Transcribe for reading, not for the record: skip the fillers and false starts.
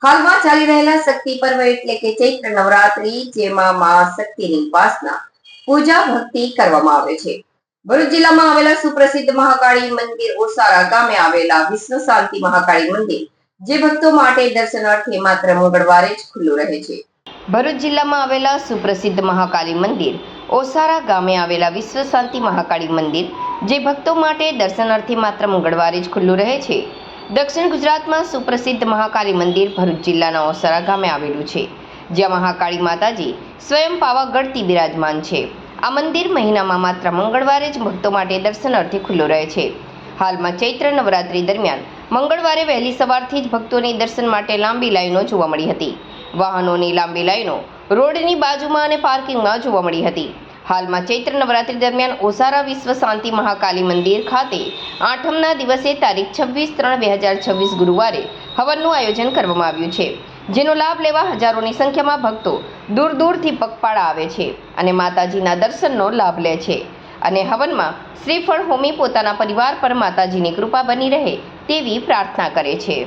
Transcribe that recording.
હાલમાં ચાલી રહેલા શક્તિ પર્વ એટલે કે ચૈત્ર નવરાત્રી, જેમાં મા શક્તિની ઉપાસના, પૂજા ભક્તિ કરવામાં આવે છે. ભરૂચ જિલ્લામાં આવેલા સુપ્રસિદ્ધ મહાકાળી મંદિર ઓસારા ગામે આવેલા વિશ્વ શાંતિ મહાકાળી મંદિર, જે ભક્તો માટે દર્શનાર્થે માત્ર મંગળવારે જ ખુલ્લું રહે છે. ભરૂચ જિલ્લામાં આવેલા સુપ્રસિદ્ધ મહાકાળી મંદિર ઓસારા ગામે આવેલા વિશ્વ શાંતિ મહાકાળી મંદિર, જે ભક્તો માટે દર્શનાર્થે માત્ર મંગળવારે જ ખુલ્લું રહે છે. દક્ષિણ ગુજરાતમાં સુપ્રસિદ્ધ મહાકાળી મંદિર ભરૂચ જિલ્લાના ઓસારા ગામે આવેલું છે, જ્યાં મહાકાળી માતાજી સ્વયં પાવાગઢથી બિરાજમાન છે. આ મંદિર મહિનામાં માત્ર મંગળવારે જ ભક્તો માટે દર્શનાર્થે ખુલ્લું રહે છે. હાલમાં ચૈત્ર નવરાત્રી દરમિયાન મંગળવારે વહેલી સવારથી જ ભક્તોની દર્શન માટે લાંબી લાઈનો જોવા મળી હતી. વાહનોની લાંબી લાઈનો રોડની બાજુમાં અને પાર્કિંગમાં જોવા મળી હતી. હાલમાં ચૈત્ર નવરાત્રી દરમિયાન ઓસારા વિશ્વ શાંતિ મહાકાળી મંદિર ખાતે આઠમના દિવસે તારીખ 26/3/2026 ગુરુવારે હવનનું આયોજન કરવામાં આવ્યું છે, જેનો લાભ લેવા હજારોની સંખ્યામાં ભક્તો દૂર દૂરથી પગપાળા આવે છે અને માતાજીના દર્શનનો લાભ લે છે અને હવનમાં શ્રીફળ હોમી પોતાના પરિવાર પર માતાજીની કૃપા બની રહે તેવી પ્રાર્થના કરે છે.